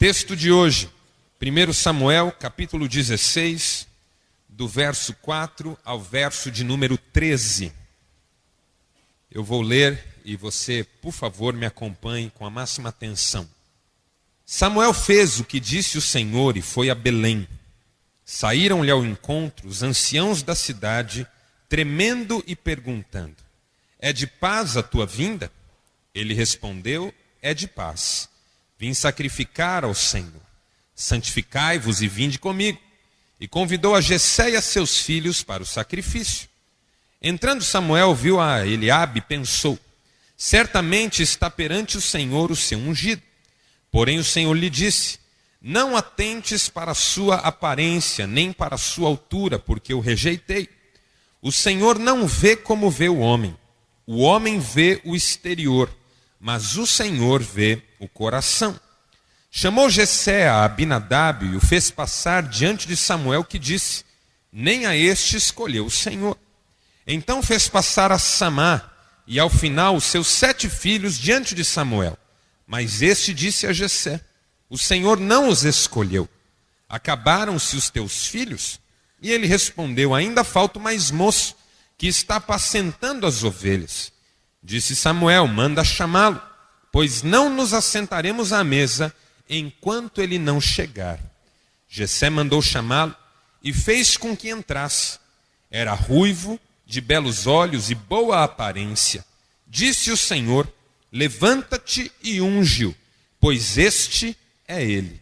Texto de hoje, 1 Samuel, capítulo 16, do verso 4 ao verso de número 13. Eu vou ler e você, por favor, me acompanhe com a máxima atenção. Samuel fez o que disse o Senhor e foi a Belém. Saíram-lhe ao encontro os anciãos da cidade, tremendo e perguntando: é de paz a tua vinda? Ele respondeu: é de paz. Vim sacrificar ao Senhor. Santificai-vos e vinde comigo. E convidou a Jessé e a seus filhos para o sacrifício. Entrando Samuel, viu a Eliabe e pensou: certamente está perante o Senhor o seu ungido. Porém o Senhor lhe disse: não atentes para a sua aparência, nem para a sua altura, porque o rejeitei. O Senhor não vê como vê o homem vê o exterior, mas o Senhor vê o coração. Chamou Jessé a Abinadab e o fez passar diante de Samuel, que disse: nem a este escolheu o Senhor. Então fez passar a Samá e ao final os seus 7 filhos diante de Samuel. Mas este disse a Jessé: o Senhor não os escolheu. Acabaram-se os teus filhos? E ele respondeu: ainda falta o mais moço, que está apacentando as ovelhas. Disse Samuel: manda chamá-lo, pois não nos assentaremos à mesa enquanto ele não chegar. Jessé mandou chamá-lo e fez com que entrasse. Era ruivo, de belos olhos e boa aparência. Disse o Senhor: levanta-te e unge-o, pois este é ele.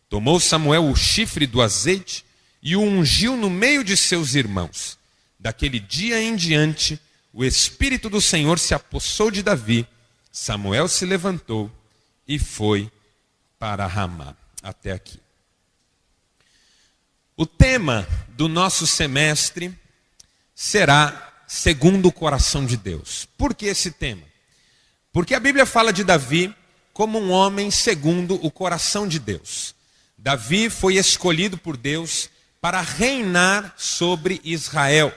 Tomou Samuel o chifre do azeite e o ungiu no meio de seus irmãos. Daquele dia em diante, o Espírito do Senhor se apossou de Davi. Samuel se levantou e foi para Ramá. Até aqui. O tema do nosso semestre será segundo o coração de Deus. Por que esse tema? Porque a Bíblia fala de Davi como um homem segundo o coração de Deus. Davi foi escolhido por Deus para reinar sobre Israel.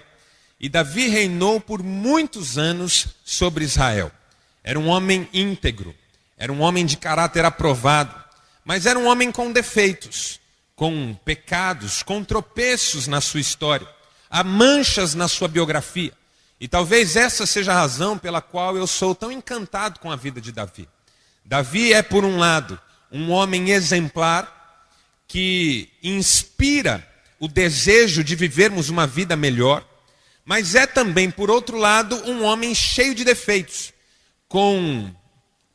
E Davi reinou por muitos anos sobre Israel. Era um homem íntegro, era um homem de caráter aprovado, mas era um homem com defeitos, com pecados, com tropeços na sua história. Há manchas na sua biografia. E talvez essa seja a razão pela qual eu sou tão encantado com a vida de Davi. Davi é, por um lado, um homem exemplar que inspira o desejo de vivermos uma vida melhor, mas é também, por outro lado, um homem cheio de defeitos, com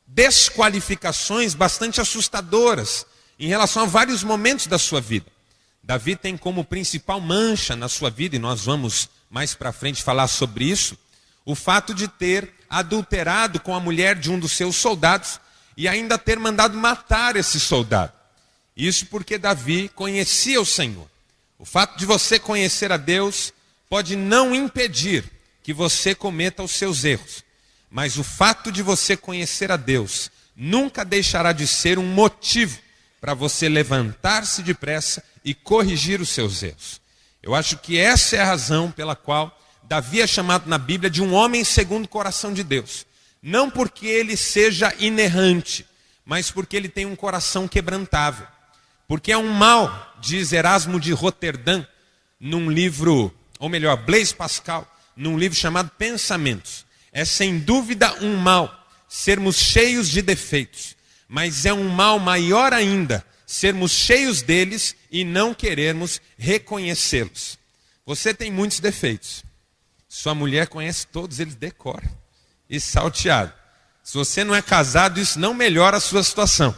desqualificações bastante assustadoras em relação a vários momentos da sua vida. Davi tem como principal mancha na sua vida, e nós vamos mais para frente falar sobre isso, o fato de ter adulterado com a mulher de um dos seus soldados e ainda ter mandado matar esse soldado. Isso porque Davi conhecia o Senhor. O fato de você conhecer a Deus pode não impedir que você cometa os seus erros, mas o fato de você conhecer a Deus nunca deixará de ser um motivo para você levantar-se depressa e corrigir os seus erros. Eu acho que essa é a razão pela qual Davi é chamado na Bíblia de um homem segundo o coração de Deus. Não porque ele seja inerrante, mas porque ele tem um coração quebrantável. Porque é um mal, diz Erasmo de Roterdã, num livro, ou melhor, Blaise Pascal, num livro chamado Pensamentos. É sem dúvida um mal sermos cheios de defeitos, mas é um mal maior ainda sermos cheios deles e não querermos reconhecê-los. Você tem muitos defeitos. Sua mulher conhece todos eles de cor e salteado. Se você não é casado, isso não melhora a sua situação.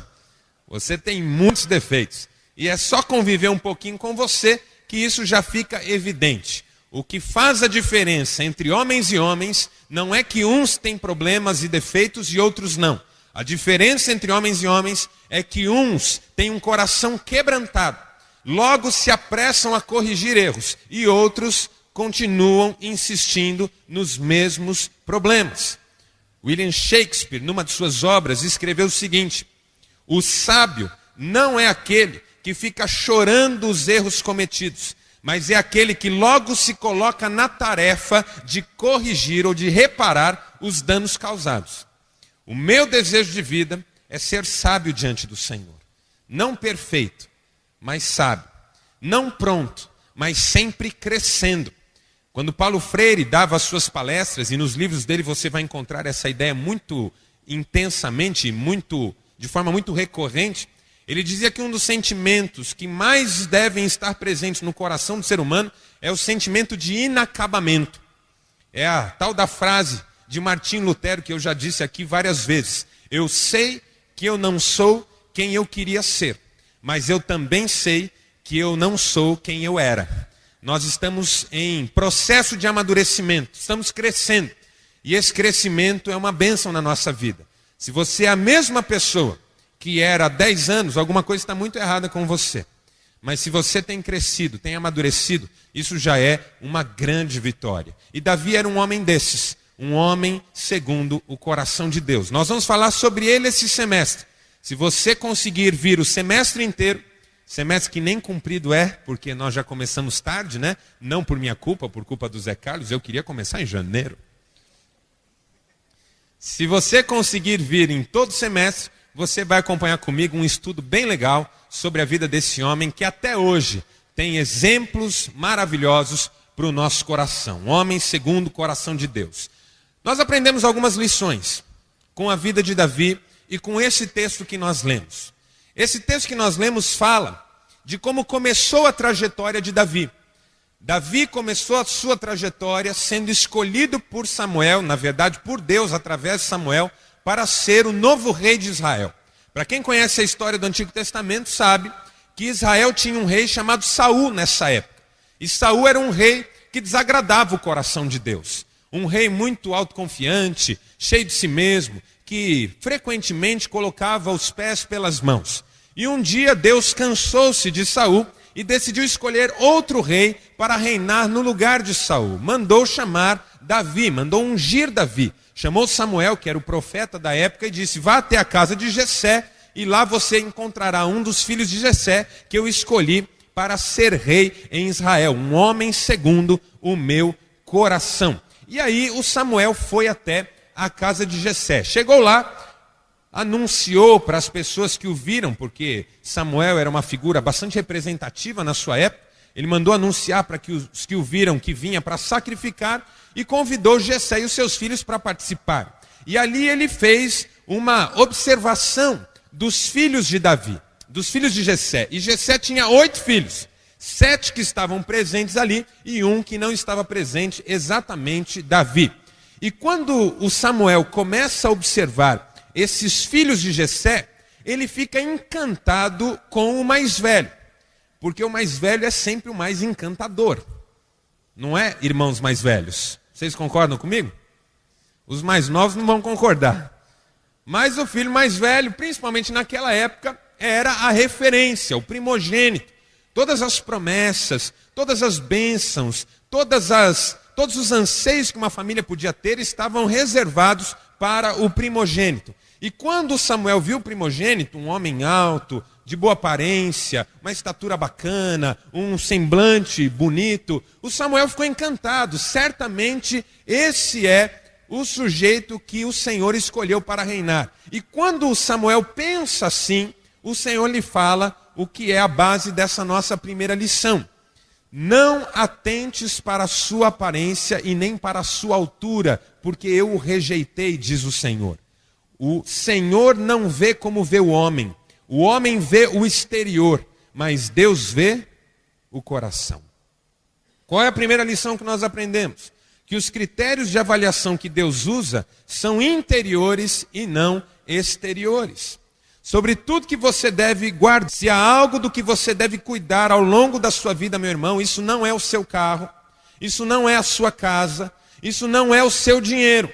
Você tem muitos defeitos. E é só conviver um pouquinho com você que isso já fica evidente. O que faz a diferença entre homens e homens não é que uns têm problemas e defeitos e outros não. A diferença entre homens e homens é que uns têm um coração quebrantado, logo se apressam a corrigir erros, e outros continuam insistindo nos mesmos problemas. William Shakespeare, numa de suas obras, escreveu o seguinte: o sábio não é aquele que fica chorando os erros cometidos, mas é aquele que logo se coloca na tarefa de corrigir ou de reparar os danos causados. O meu desejo de vida é ser sábio diante do Senhor. Não perfeito, mas sábio. Não pronto, mas sempre crescendo. Quando Paulo Freire dava as suas palestras, e nos livros dele você vai encontrar essa ideia muito intensamente, de forma muito recorrente, ele dizia que um dos sentimentos que mais devem estar presentes no coração do ser humano é o sentimento de inacabamento. É a tal da frase de Martim Lutero que eu já disse aqui várias vezes. Eu sei que eu não sou quem eu queria ser, mas eu também sei que eu não sou quem eu era. Nós estamos em processo de amadurecimento, estamos crescendo. E esse crescimento é uma bênção na nossa vida. Se você é a mesma pessoa que era há 10 anos, alguma coisa está muito errada com você. Mas se você tem crescido, tem amadurecido, isso já é uma grande vitória. E Davi era um homem desses, um homem segundo o coração de Deus. Nós vamos falar sobre ele esse semestre. Se você conseguir vir o semestre inteiro, semestre que nem cumprido é, porque nós já começamos tarde, né? Não por minha culpa, por culpa do Zé Carlos, eu queria começar em janeiro. Se você conseguir vir em todo semestre, você vai acompanhar comigo um estudo bem legal sobre a vida desse homem que até hoje tem exemplos maravilhosos para o nosso coração. Um homem segundo o coração de Deus. Nós aprendemos algumas lições com a vida de Davi e com esse texto que nós lemos. Esse texto que nós lemos fala de como começou a trajetória de Davi. Davi começou a sua trajetória sendo escolhido por Samuel, na verdade por Deus através de Samuel, para ser o novo rei de Israel. Para quem conhece a história do Antigo Testamento sabe que Israel tinha um rei chamado Saul nessa época. E Saul era um rei que desagradava o coração de Deus. Um rei muito autoconfiante, cheio de si mesmo, que frequentemente colocava os pés pelas mãos. E um dia Deus cansou-se de Saul e decidiu escolher outro rei para reinar no lugar de Saul. Mandou chamar Davi, mandou ungir Davi. Chamou Samuel, que era o profeta da época, e disse: vá até a casa de Jessé, e lá você encontrará um dos filhos de Jessé, que eu escolhi para ser rei em Israel. Um homem segundo o meu coração. E aí o Samuel foi até a casa de Jessé. Chegou lá, anunciou para as pessoas que o viram, porque Samuel era uma figura bastante representativa na sua época. Ele mandou anunciar para que os que o viram que vinha para sacrificar e convidou Jessé e os seus filhos para participar. E ali ele fez uma observação dos filhos de Davi, dos filhos de Jessé. E Jessé tinha 8 filhos, 7 que estavam presentes ali e um que não estava presente, exatamente Davi. E quando o Samuel começa a observar esses filhos de Jessé, ele fica encantado com o mais velho. Porque o mais velho é sempre o mais encantador. Não é, irmãos mais velhos? Vocês concordam comigo? Os mais novos não vão concordar. Mas o filho mais velho, principalmente naquela época, era a referência, o primogênito. Todas as promessas, todas as bênçãos, todos os anseios que uma família podia ter estavam reservados para o primogênito. E quando Samuel viu o primogênito, um homem alto, de boa aparência, uma estatura bacana, um semblante bonito, o Samuel ficou encantado. Certamente esse é o sujeito que o Senhor escolheu para reinar. E quando Samuel pensa assim, o Senhor lhe fala o que é a base dessa nossa primeira lição. Não atentes para a sua aparência e nem para a sua altura, porque eu o rejeitei, diz o Senhor. O Senhor não vê como vê o homem. O homem vê o exterior, mas Deus vê o coração. Qual é a primeira lição que nós aprendemos? Que os critérios de avaliação que Deus usa são interiores e não exteriores. Sobre tudo que você deve guardar, se há algo do que você deve cuidar ao longo da sua vida, meu irmão, isso não é o seu carro, isso não é a sua casa, isso não é o seu dinheiro.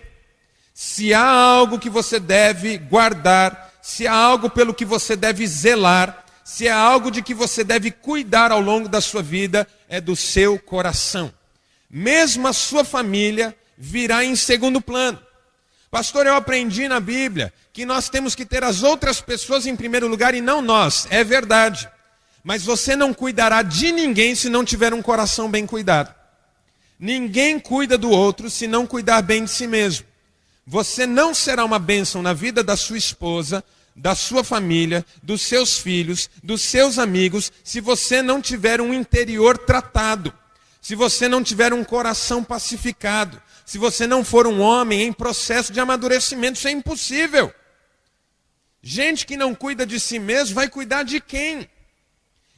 Se há algo que você deve guardar, se há algo pelo que você deve zelar, se há algo de que você deve cuidar ao longo da sua vida, é do seu coração. Mesmo a sua família virá em segundo plano. Pastor, eu aprendi na Bíblia que nós temos que ter as outras pessoas em primeiro lugar e não nós. É verdade. Mas você não cuidará de ninguém se não tiver um coração bem cuidado. Ninguém cuida do outro se não cuidar bem de si mesmo. Você não será uma bênção na vida da sua esposa, da sua família, dos seus filhos, dos seus amigos, se você não tiver um interior tratado, se você não tiver um coração pacificado, se você não for um homem em processo de amadurecimento. Isso é impossível. Gente que não cuida de si mesmo vai cuidar de quem?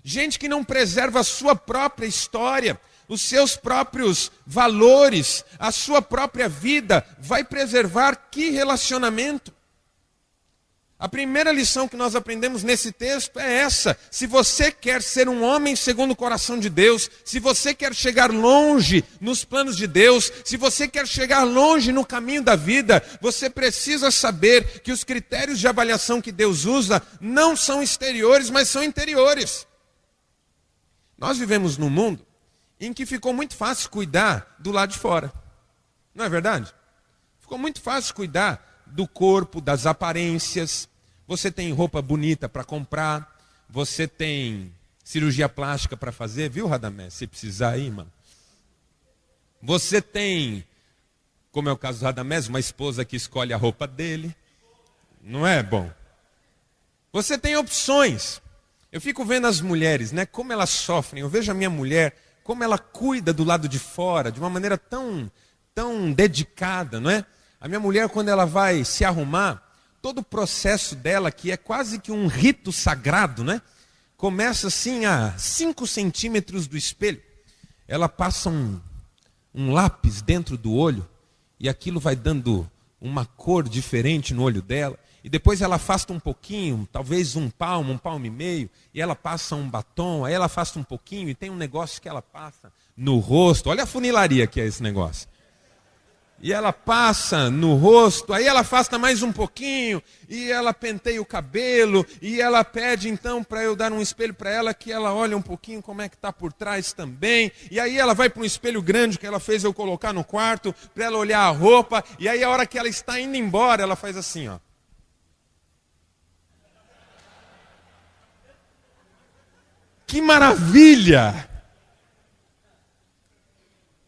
Gente que não preserva a sua própria história, os seus próprios valores, a sua própria vida, vai preservar que relacionamento? A primeira lição que nós aprendemos nesse texto é essa: se você quer ser um homem segundo o coração de Deus, se você quer chegar longe nos planos de Deus, se você quer chegar longe no caminho da vida, você precisa saber que os critérios de avaliação que Deus usa não são exteriores, mas são interiores. Nós vivemos num mundo em que ficou muito fácil cuidar do lado de fora. Não é verdade? Ficou muito fácil cuidar do corpo, das aparências. Você tem roupa bonita para comprar, você tem cirurgia plástica para fazer, viu, Radamés? Se precisar aí, mano. Você tem, como é o caso do Radamés, uma esposa que escolhe a roupa dele. Não é bom? Você tem opções. Eu fico vendo as mulheres, né, como elas sofrem. Eu vejo a minha mulher, como ela cuida do lado de fora, de uma maneira tão dedicada, não é? A minha mulher, quando ela vai se arrumar, todo o processo dela, que é quase que um rito sagrado, né? Começa assim a 5 centímetros do espelho. Ela passa um lápis dentro do olho e aquilo vai dando uma cor diferente no olho dela. E depois ela afasta um pouquinho, talvez um palmo e meio, e ela passa um batom, aí ela afasta um pouquinho e tem um negócio que ela passa no rosto. Olha a funilaria que é esse negócio. E ela passa no rosto, aí ela afasta mais um pouquinho, e ela penteia o cabelo, e ela pede então para eu dar um espelho para ela, que ela olha um pouquinho como é que está por trás também. E aí ela vai para um espelho grande que ela fez eu colocar no quarto, para ela olhar a roupa, e aí a hora que ela está indo embora, ela faz assim, ó. Que maravilha!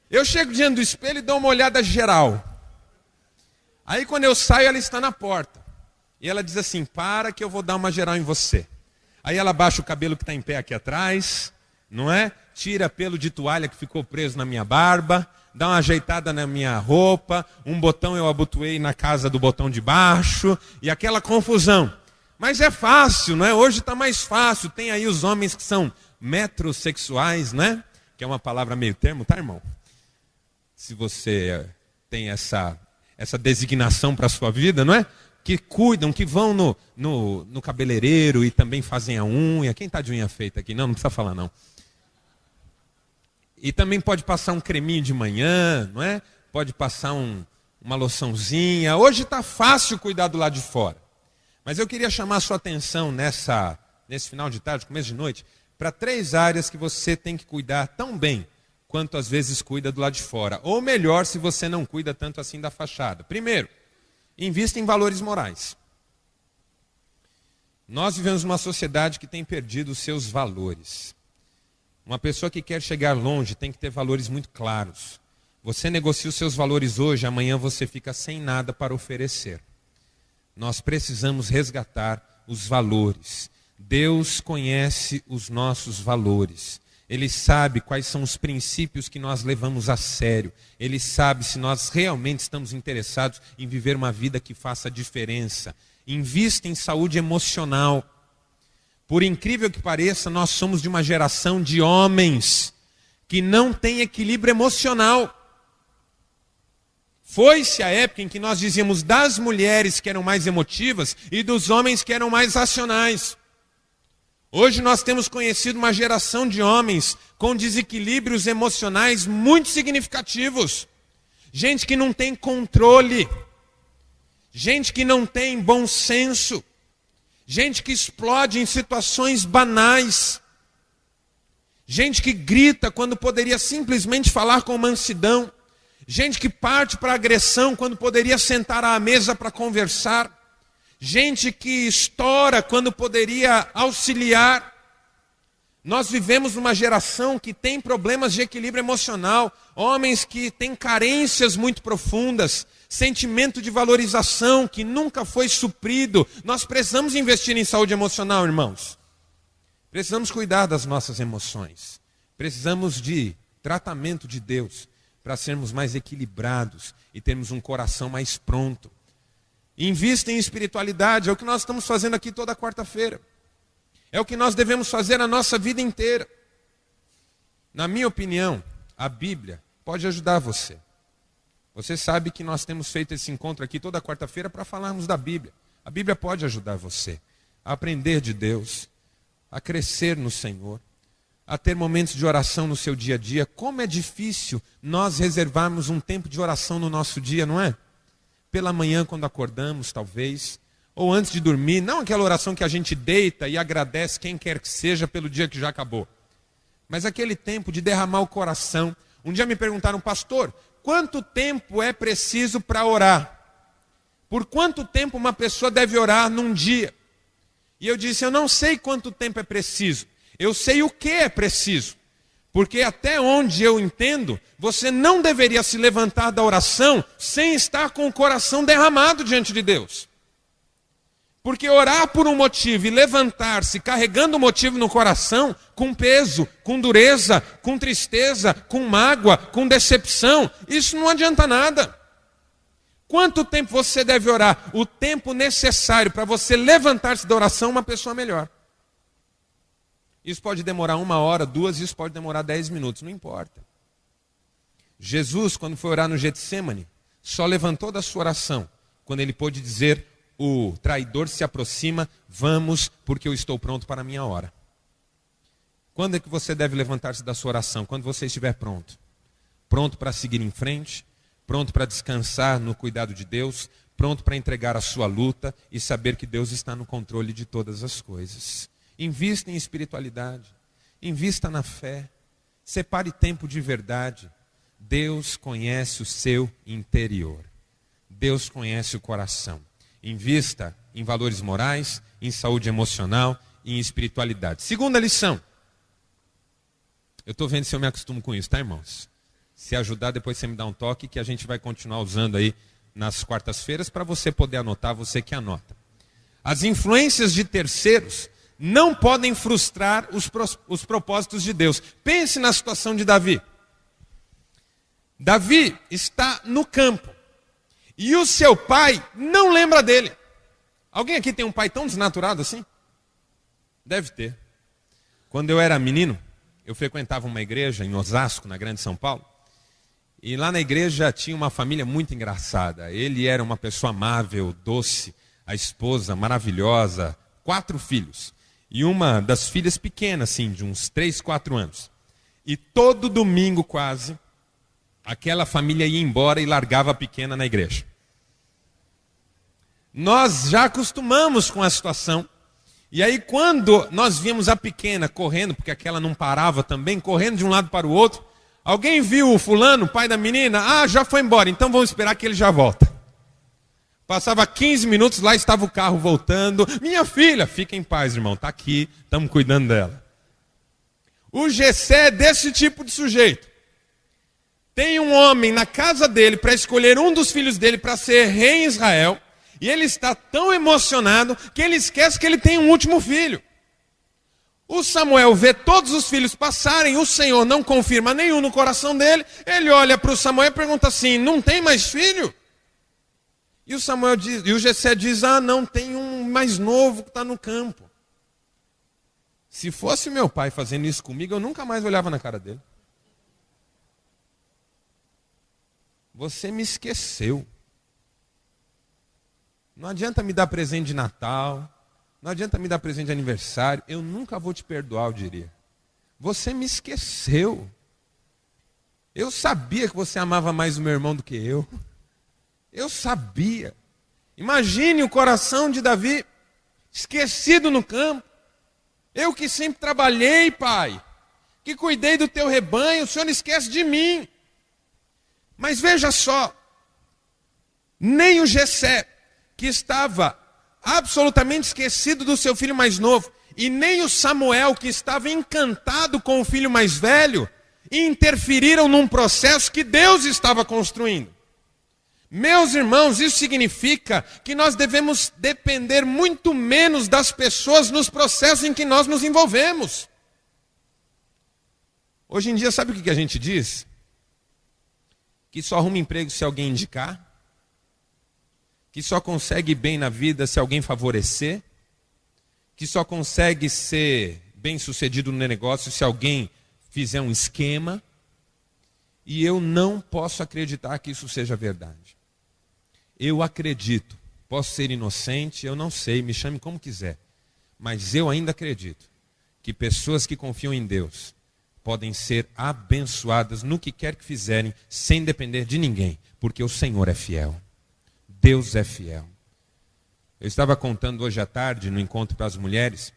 Eu chego diante do espelho e dou uma olhada geral. Aí quando eu saio, ela está na porta. E ela diz assim: para que eu vou dar uma geral em você. Aí ela baixa o cabelo que está em pé aqui atrás, não é? Tira pelo de toalha que ficou preso na minha barba, dá uma ajeitada na minha roupa, um botão eu abotoei na casa do botão de baixo, e aquela confusão. Mas é fácil, não é? Hoje está mais fácil. Tem aí os homens que são metrosexuais, né? Que é uma palavra meio termo, tá, irmão? Se você tem essa designação para a sua vida, não é? Que cuidam, que vão no cabeleireiro e também fazem a unha. Quem está de unha feita aqui? Não precisa falar não. E também pode passar um creminho de manhã, não é? Pode passar uma loçãozinha. Hoje está fácil cuidar do lado de fora. Mas eu queria chamar a sua atenção nesse final de tarde, começo de noite, para 3 áreas que você tem que cuidar tão bem quanto às vezes cuida do lado de fora. Ou melhor, se você não cuida tanto assim da fachada. Primeiro, invista em valores morais. Nós vivemos uma sociedade que tem perdido os seus valores. Uma pessoa que quer chegar longe tem que ter valores muito claros. Você negocia os seus valores hoje, amanhã você fica sem nada para oferecer. Nós precisamos resgatar os valores. Deus conhece os nossos valores. Ele sabe quais são os princípios que nós levamos a sério. Ele sabe se nós realmente estamos interessados em viver uma vida que faça diferença. Invista em saúde emocional. Por incrível que pareça, nós somos de uma geração de homens que não tem equilíbrio emocional. Foi-se a época em que nós dizíamos das mulheres que eram mais emotivas e dos homens que eram mais racionais. Hoje nós temos conhecido uma geração de homens com desequilíbrios emocionais muito significativos. Gente que não tem controle. Gente que não tem bom senso. Gente que explode em situações banais. Gente que grita quando poderia simplesmente falar com mansidão. Gente que parte para a agressão quando poderia sentar à mesa para conversar. Gente que estoura quando poderia auxiliar. Nós vivemos numa geração que tem problemas de equilíbrio emocional, homens que têm carências muito profundas, sentimento de valorização que nunca foi suprido. Nós precisamos investir em saúde emocional, irmãos. Precisamos cuidar das nossas emoções. Precisamos de tratamento de Deus para sermos mais equilibrados e termos um coração mais pronto. Invista em espiritualidade, é o que nós estamos fazendo aqui toda quarta-feira. É o que nós devemos fazer a nossa vida inteira. Na minha opinião, a Bíblia pode ajudar você. Você sabe que nós temos feito esse encontro aqui toda quarta-feira para falarmos da Bíblia. A Bíblia pode ajudar você a aprender de Deus, a crescer no Senhor, a ter momentos de oração no seu dia a dia. Como é difícil nós reservarmos um tempo de oração no nosso dia, não é? Pela manhã, quando acordamos, talvez, ou antes de dormir, não aquela oração que a gente deita e agradece quem quer que seja pelo dia que já acabou, mas aquele tempo de derramar o coração. Um dia me perguntaram, pastor, quanto tempo é preciso para orar? Por quanto tempo uma pessoa deve orar num dia? E eu disse, eu não sei quanto tempo é preciso, eu sei o que é preciso. Porque até onde eu entendo, você não deveria se levantar da oração sem estar com o coração derramado diante de Deus. Porque orar por um motivo e levantar-se carregando o motivo no coração, com peso, com dureza, com tristeza, com mágoa, com decepção, isso não adianta nada. Quanto tempo você deve orar? O tempo necessário para você levantar-se da oração, uma pessoa melhor. Isso pode demorar 1 hora, 2, isso pode demorar 10 minutos, não importa. Jesus, quando foi orar no Getsêmani, só levantou da sua oração quando ele pôde dizer, o traidor se aproxima, vamos, porque eu estou pronto para a minha hora. Quando é que você deve levantar-se da sua oração? Quando você estiver pronto. Pronto para seguir em frente, pronto para descansar no cuidado de Deus, pronto para entregar a sua luta e saber que Deus está no controle de todas as coisas. Invista em espiritualidade, invista na fé, separe tempo de verdade. Deus conhece o seu interior, Deus conhece o coração. Invista em valores morais, em saúde emocional e em espiritualidade. Segunda lição. Eu estou vendo se eu me acostumo com isso, tá, irmãos? Se ajudar, depois você me dá um toque que a gente vai continuar usando aí nas quartas-feiras para você poder anotar, você que anota. As influências de terceiros não podem frustrar os propósitos de Deus. Pense na situação de Davi. Davi está no campo e o seu pai não lembra dele. Alguém aqui tem um pai tão desnaturado assim? Deve ter. Quando eu era menino, eu frequentava uma igreja em Osasco, na Grande São Paulo. E lá na igreja tinha uma família muito engraçada. Ele era uma pessoa amável, doce, a esposa maravilhosa, 4 filhos. E uma das filhas pequena, assim, de uns 3, 4 anos. E todo domingo quase, aquela família ia embora e largava a pequena na igreja. Nós já acostumamos com a situação. E aí quando nós víamos a pequena correndo, porque aquela não parava também, correndo de um lado para o outro, alguém viu o fulano, pai da menina, já foi embora, então vamos esperar que ele já volta. Passava 15 minutos, lá estava o carro voltando. Minha filha, fica em paz, irmão, está aqui, estamos cuidando dela. O Jessé é desse tipo de sujeito. Tem um homem na casa dele para escolher um dos filhos dele para ser rei em Israel. E ele está tão emocionado que ele esquece que ele tem um último filho. O Samuel vê todos os filhos passarem, o Senhor não confirma nenhum no coração dele. Ele olha para o Samuel e pergunta assim, não tem mais filho? E o Samuel diz, e o Jessé diz, não, tem um mais novo que está no campo. Se fosse meu pai fazendo isso comigo, eu nunca mais olhava na cara dele. Você me esqueceu. Não adianta me dar presente de Natal, não adianta me dar presente de aniversário, eu nunca vou te perdoar, eu diria. Você me esqueceu. Eu sabia que você amava mais o meu irmão do que eu. Eu sabia. Imagine o coração de Davi, esquecido no campo. Eu que sempre trabalhei, pai, que cuidei do teu rebanho, o Senhor esquece de mim. Mas veja só, nem o Jessé, que estava absolutamente esquecido do seu filho mais novo, e nem o Samuel, que estava encantado com o filho mais velho, interferiram num processo que Deus estava construindo. Meus irmãos, isso significa que nós devemos depender muito menos das pessoas nos processos em que nós nos envolvemos. Hoje em dia, sabe o que a gente diz? Que só arruma emprego se alguém indicar, que só consegue bem na vida se alguém favorecer, que só consegue ser bem-sucedido no negócio se alguém fizer um esquema. E eu não posso acreditar que isso seja verdade. Eu acredito, posso ser inocente, eu não sei, me chame como quiser, mas eu ainda acredito que pessoas que confiam em Deus podem ser abençoadas no que quer que fizerem, sem depender de ninguém, porque o Senhor é fiel. Deus é fiel. Eu estava contando hoje à tarde, no encontro para as mulheres,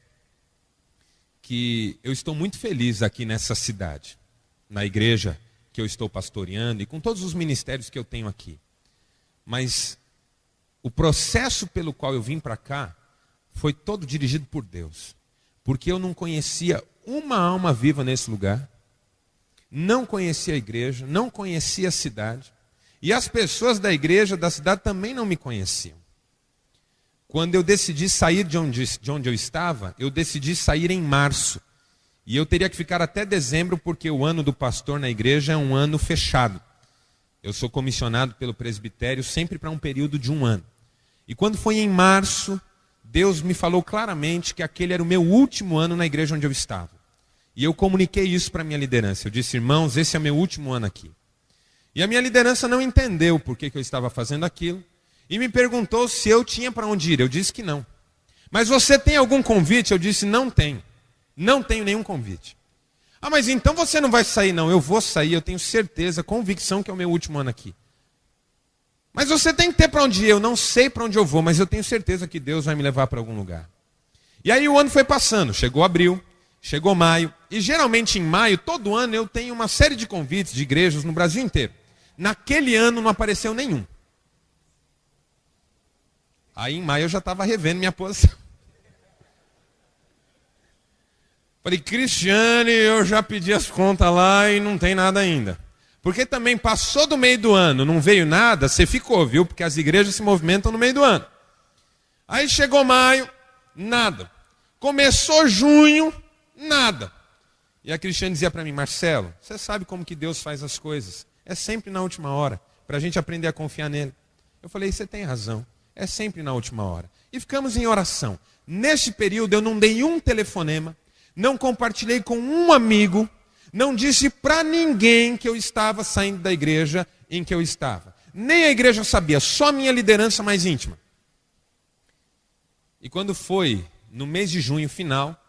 que eu estou muito feliz aqui nessa cidade, na igreja que eu estou pastoreando e com todos os ministérios que eu tenho aqui. Mas o processo pelo qual eu vim para cá foi todo dirigido por Deus. Porque eu não conhecia uma alma viva nesse lugar, não conhecia a igreja, não conhecia a cidade, e as pessoas da igreja, da cidade também não me conheciam. Quando eu decidi sair de onde eu estava, eu decidi sair em março. E eu teria que ficar até dezembro, porque o ano do pastor na igreja é um ano fechado. Eu sou comissionado pelo presbitério sempre para um período de um ano. E quando foi em março, Deus me falou claramente que aquele era o meu último ano na igreja onde eu estava. E eu comuniquei isso para a minha liderança. Eu disse, irmãos, esse é o meu último ano aqui. E a minha liderança não entendeu por que eu estava fazendo aquilo. E me perguntou se eu tinha para onde ir. Eu disse que não. Mas você tem algum convite? Eu disse, não tenho. Não tenho nenhum convite. Ah, mas então você não vai sair? Não, eu vou sair, eu tenho certeza, convicção que é o meu último ano aqui. Mas você tem que ter para onde ir. Eu não sei para onde eu vou, mas eu tenho certeza que Deus vai me levar para algum lugar. E aí o ano foi passando, chegou abril, chegou maio, e geralmente em maio, todo ano, eu tenho uma série de convites de igrejas no Brasil inteiro. Naquele ano não apareceu nenhum. Aí em maio eu já estava revendo minha posição. Falei, Cristiane, eu já pedi as contas lá e não tem nada ainda. Porque também passou do meio do ano, não veio nada, você ficou, viu? Porque as igrejas se movimentam no meio do ano. Aí chegou maio, nada. Começou junho, nada. E a Cristiane dizia para mim, Marcelo, você sabe como que Deus faz as coisas. É sempre na última hora, para a gente aprender a confiar nele. Eu falei, você tem razão, é sempre na última hora. E ficamos em oração. Neste período eu não dei um telefonema, não compartilhei com um amigo, não disse para ninguém que eu estava saindo da igreja em que eu estava. Nem a igreja sabia, só a minha liderança mais íntima. E quando foi no mês de junho final,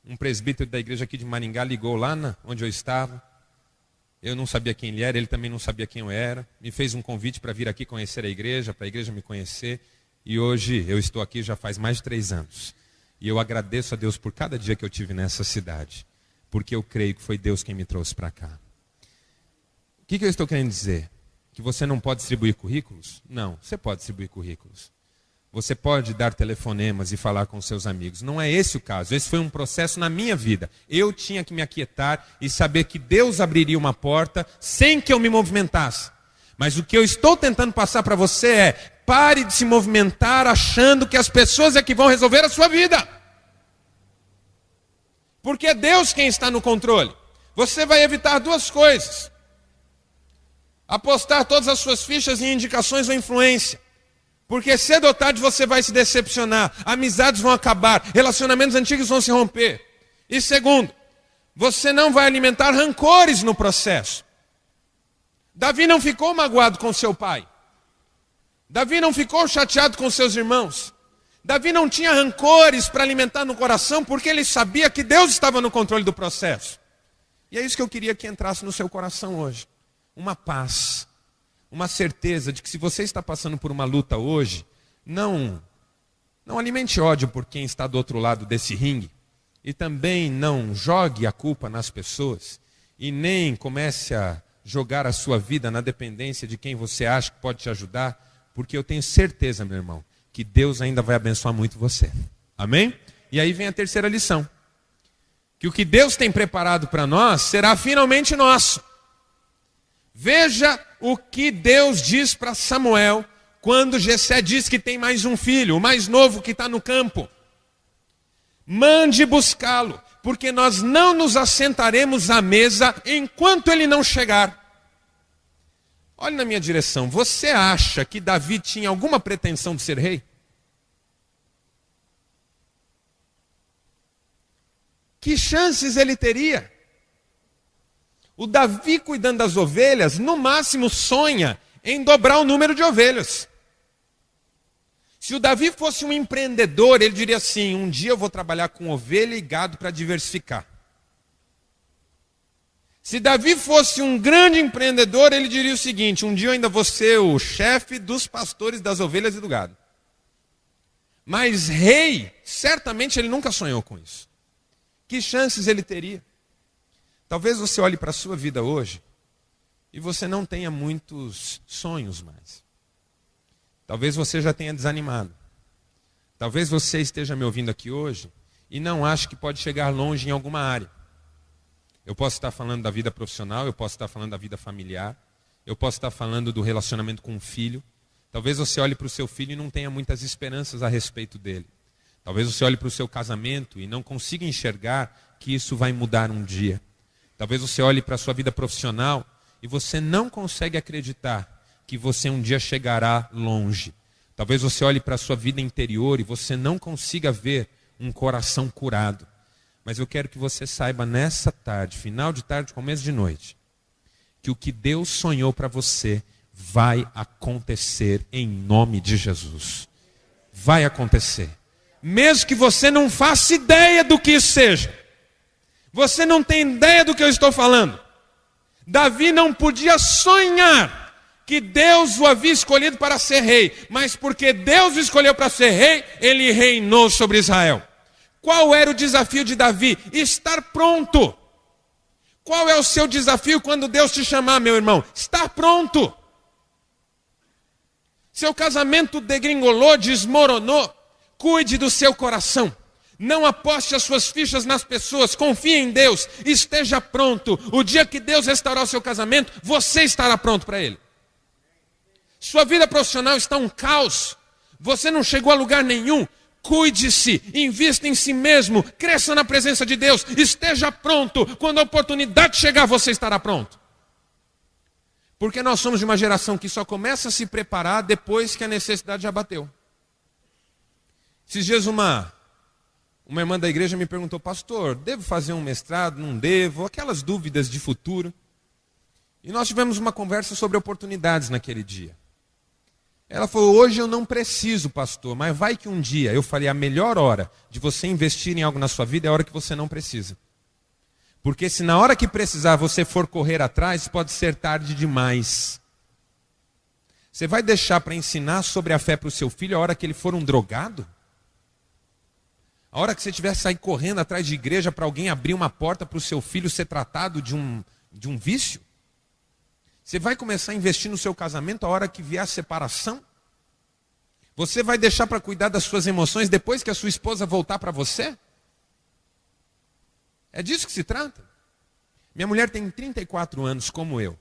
um presbítero da igreja aqui de Maringá ligou lá onde eu estava. Eu não sabia quem ele era, ele também não sabia quem eu era. Me fez um convite para vir aqui conhecer a igreja, para a igreja me conhecer. E hoje eu estou aqui já faz mais de 3 anos. E eu agradeço a Deus por cada dia que eu tive nessa cidade. Porque eu creio que foi Deus quem me trouxe para cá. O que eu estou querendo dizer? Que você não pode distribuir currículos? Não, você pode distribuir currículos. Você pode dar telefonemas e falar com seus amigos. Não é esse o caso. Esse foi um processo na minha vida. Eu tinha que me aquietar e saber que Deus abriria uma porta sem que eu me movimentasse. Mas o que eu estou tentando passar para você é: pare de se movimentar achando que as pessoas é que vão resolver a sua vida. Porque é Deus quem está no controle. Você vai evitar 2 coisas: apostar todas as suas fichas em indicações ou influência. Porque cedo ou tarde você vai se decepcionar, amizades vão acabar, relacionamentos antigos vão se romper. E segundo, você não vai alimentar rancores no processo. Davi não ficou magoado com seu pai. Davi não ficou chateado com seus irmãos. Davi não tinha rancores para alimentar no coração, porque ele sabia que Deus estava no controle do processo. E é isso que eu queria que entrasse no seu coração hoje. Uma paz. Uma certeza de que se você está passando por uma luta hoje, não alimente ódio por quem está do outro lado desse ringue. E também não jogue a culpa nas pessoas. E nem comece a jogar a sua vida na dependência de quem você acha que pode te ajudar. Porque eu tenho certeza, meu irmão, que Deus ainda vai abençoar muito você. Amém? E aí vem a terceira lição. Que o que Deus tem preparado para nós será finalmente nosso. Veja o que Deus diz para Samuel quando Jessé diz que tem mais um filho, o mais novo que está no campo. Mande buscá-lo, porque nós não nos assentaremos à mesa enquanto ele não chegar. Olhe na minha direção, você acha que Davi tinha alguma pretensão de ser rei? Que chances ele teria? O Davi, cuidando das ovelhas, no máximo sonha em dobrar o número de ovelhas. Se o Davi fosse um empreendedor, ele diria assim: um dia eu vou trabalhar com ovelha e gado para diversificar. Se Davi fosse um grande empreendedor, ele diria o seguinte: um dia eu ainda vou ser o chefe dos pastores das ovelhas e do gado. Mas rei, certamente ele nunca sonhou com isso. Que chances ele teria? Talvez você olhe para a sua vida hoje e você não tenha muitos sonhos mais. Talvez você já tenha desanimado. Talvez você esteja me ouvindo aqui hoje e não ache que pode chegar longe em alguma área. Eu posso estar falando da vida profissional, eu posso estar falando da vida familiar, eu posso estar falando do relacionamento com o filho. Talvez você olhe para o seu filho e não tenha muitas esperanças a respeito dele. Talvez você olhe para o seu casamento e não consiga enxergar que isso vai mudar um dia. Talvez você olhe para a sua vida profissional e você não consegue acreditar que você um dia chegará longe. Talvez você olhe para a sua vida interior e você não consiga ver um coração curado. Mas eu quero que você saiba nessa tarde, final de tarde, começo de noite, que o que Deus sonhou para você vai acontecer em nome de Jesus. Vai acontecer. Mesmo que você não faça ideia do que isso seja. Você não tem ideia do que eu estou falando. Davi não podia sonhar que Deus o havia escolhido para ser rei. Mas porque Deus o escolheu para ser rei, ele reinou sobre Israel. Qual era o desafio de Davi? Estar pronto. Qual é o seu desafio quando Deus te chamar, meu irmão? Estar pronto. Seu casamento degringolou, desmoronou. Cuide do seu coração. Não aposte as suas fichas nas pessoas. Confie em Deus. Esteja pronto. O dia que Deus restaurar o seu casamento, você estará pronto para ele. Sua vida profissional está um caos. Você não chegou a lugar nenhum. Cuide-se, invista em si mesmo, cresça na presença de Deus, esteja pronto. Quando a oportunidade chegar, você estará pronto. Porque nós somos de uma geração que só começa a se preparar depois que a necessidade já bateu. Esses dias uma irmã da igreja me perguntou: pastor, devo fazer um mestrado, não devo? Aquelas dúvidas de futuro. E nós tivemos uma conversa sobre oportunidades naquele dia. Ela falou: hoje eu não preciso, pastor, mas vai que um dia. Eu falei: a melhor hora de você investir em algo na sua vida é a hora que você não precisa. Porque se na hora que precisar você for correr atrás, pode ser tarde demais. Você vai deixar para ensinar sobre a fé para o seu filho a hora que ele for um drogado? A hora que você tiver que sair correndo atrás de igreja para alguém abrir uma porta para o seu filho ser tratado de um vício? Você vai começar a investir no seu casamento a hora que vier a separação? Você vai deixar para cuidar das suas emoções depois que a sua esposa voltar para você? É disso que se trata. Minha mulher tem 34 anos, como eu.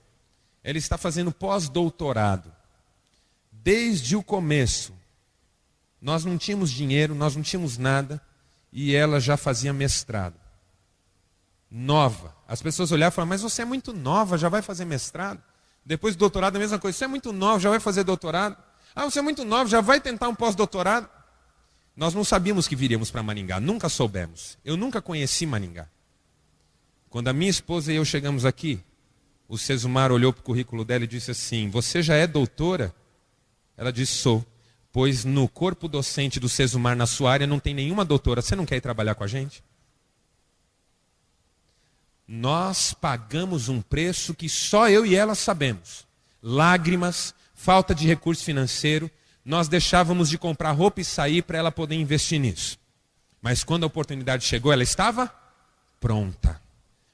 Ela está fazendo pós-doutorado. Desde o começo, nós não tínhamos dinheiro, nós não tínhamos nada, e ela já fazia mestrado. Nova. As pessoas olhavam e falavam: mas você é muito nova, já vai fazer mestrado? Depois do doutorado, a mesma coisa. Você é muito nova, já vai fazer doutorado? Ah, você é muito nova, já vai tentar um pós-doutorado? Nós não sabíamos que viríamos para Maringá, nunca soubemos. Eu nunca conheci Maringá. Quando a minha esposa e eu chegamos aqui, o Cesumar olhou para o currículo dela e disse assim: você já é doutora? Ela disse: sou. Pois no corpo docente do Cesumar, na sua área, não tem nenhuma doutora. Você não quer ir trabalhar com a gente? Nós pagamos um preço que só eu e ela sabemos. Lágrimas, falta de recurso financeiro. Nós deixávamos de comprar roupa e sair para ela poder investir nisso. Mas quando a oportunidade chegou, ela estava pronta.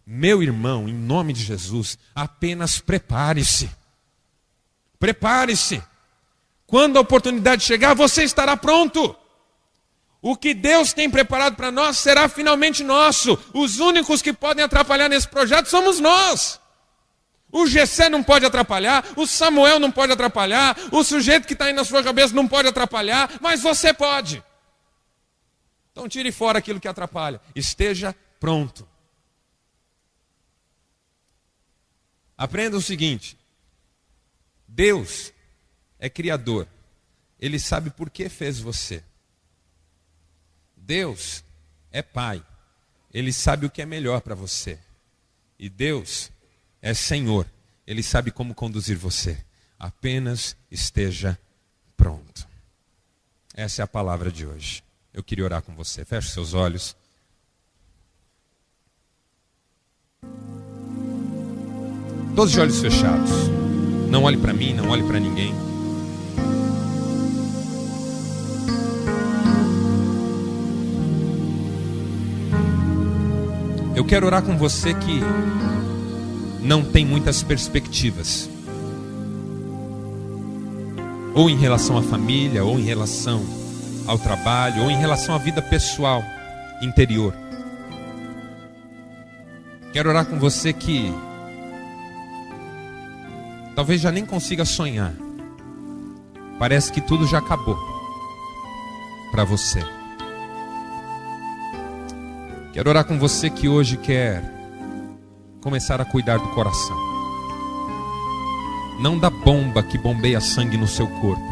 Meu irmão, em nome de Jesus, apenas prepare-se. Prepare-se. Quando a oportunidade chegar, você estará pronto. O que Deus tem preparado para nós será finalmente nosso. Os únicos que podem atrapalhar nesse projeto somos nós. O Gessé não pode atrapalhar, o Samuel não pode atrapalhar, o sujeito que está aí na sua cabeça não pode atrapalhar, mas você pode. Então tire fora aquilo que atrapalha. Esteja pronto. Aprenda o seguinte: Deus é criador. Ele sabe por que fez você. Deus é Pai. Ele sabe o que é melhor para você. E Deus é Senhor. Ele sabe como conduzir você. Apenas esteja pronto. Essa é a palavra de hoje. Eu queria orar com você. Feche seus olhos. Todos de olhos fechados. Não olhe para mim, não olhe para ninguém. Eu quero orar com você que não tem muitas perspectivas. Ou em relação à família, ou em relação ao trabalho, ou em relação à vida pessoal, interior. Quero orar com você que talvez já nem consiga sonhar. Parece que tudo já acabou para você. Quero orar com você que hoje quer começar a cuidar do coração. Não da bomba que bombeia sangue no seu corpo,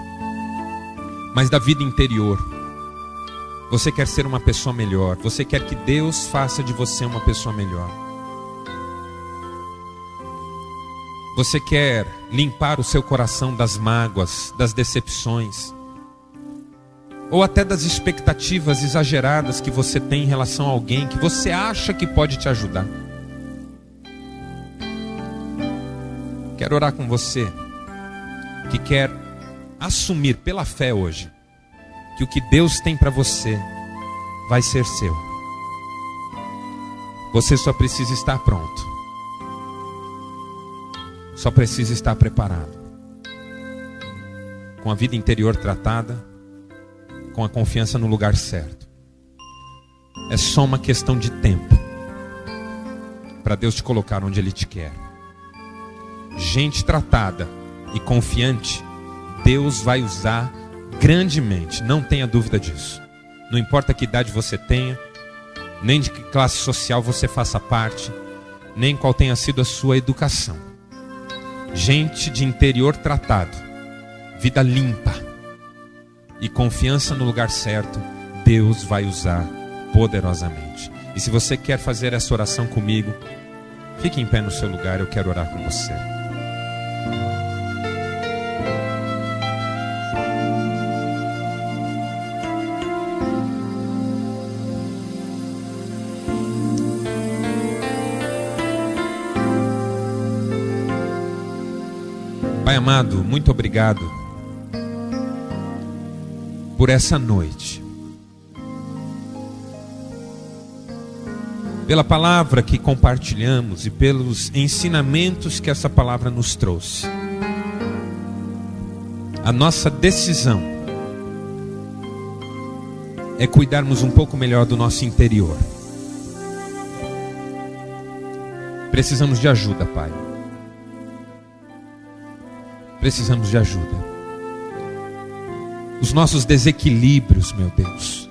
mas da vida interior. Você quer ser uma pessoa melhor. Você quer que Deus faça de você uma pessoa melhor. Você quer limpar o seu coração das mágoas, das decepções, ou até das expectativas exageradas que você tem em relação a alguém que você acha que pode te ajudar. Quero orar com você que quer assumir pela fé hoje que o que Deus tem para você vai ser seu. Você só precisa estar pronto. Só precisa estar preparado. Com a vida interior tratada, com a confiança no lugar certo. É só uma questão de tempo para Deus te colocar onde Ele te quer. Gente tratada e confiante, Deus vai usar grandemente, não tenha dúvida disso. Não importa que idade você tenha, nem de que classe social você faça parte, nem qual tenha sido a sua educação. Gente de interior tratado, vida limpa e confiança no lugar certo, Deus vai usar poderosamente. E se você quer fazer essa oração comigo, fique em pé no seu lugar, eu quero orar com você. Pai amado, muito obrigado por essa noite, pela palavra que compartilhamos e pelos ensinamentos que essa palavra nos trouxe. A nossa decisão é cuidarmos um pouco melhor do nosso interior. Precisamos de ajuda, Pai. Precisamos de ajuda. Os nossos desequilíbrios, meu Deus,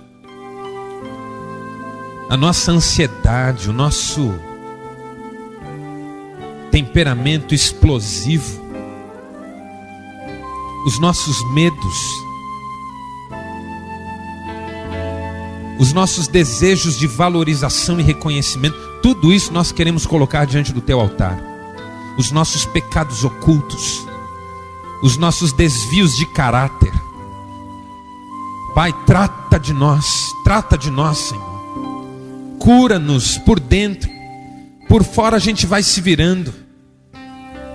a nossa ansiedade, o nosso temperamento explosivo, os nossos medos, os nossos desejos de valorização e reconhecimento, tudo isso nós queremos colocar diante do Teu altar. Os nossos pecados ocultos, os nossos desvios de caráter. Pai, trata de nós, Senhor. Cura-nos por dentro. Por fora a gente vai se virando.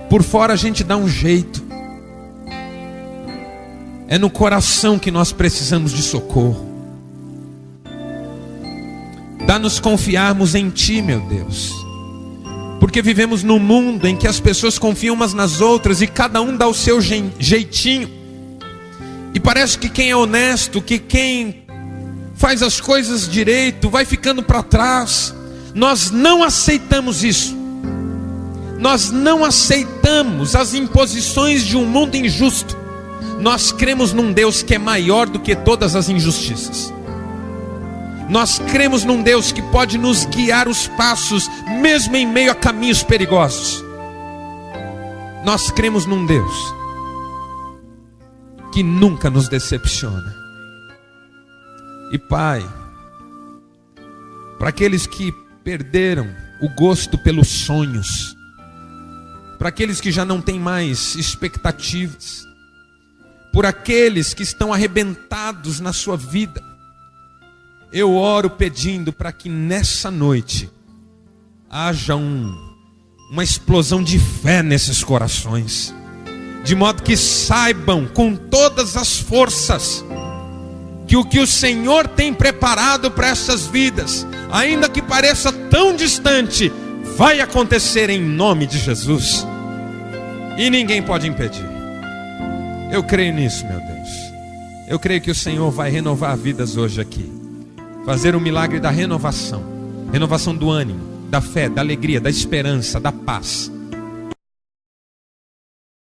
Por fora a gente dá um jeito. É no coração que nós precisamos de socorro. Dá-nos confiarmos em Ti, meu Deus. Porque vivemos num mundo em que as pessoas confiam umas nas outras e cada um dá o seu jeitinho. E parece que quem é honesto, que quem faz as coisas direito, vai ficando para trás. Nós não aceitamos isso. Nós não aceitamos as imposições de um mundo injusto. Nós cremos num Deus que é maior do que todas as injustiças. Nós cremos num Deus que pode nos guiar os passos, mesmo em meio a caminhos perigosos. Nós cremos num Deus que nunca nos decepciona. E Pai, para aqueles que perderam o gosto pelos sonhos, para aqueles que já não têm mais expectativas, por aqueles que estão arrebentados na sua vida, eu oro pedindo para que nessa noite haja uma explosão de fé nesses corações, de modo que saibam com todas as forças que o que o Senhor tem preparado para essas vidas, ainda que pareça tão distante, vai acontecer em nome de Jesus, e ninguém pode impedir. Eu creio nisso, meu Deus. Eu creio que o Senhor vai renovar vidas hoje aqui, fazer o milagre da renovação, renovação do ânimo, da fé, da alegria, da esperança, da paz,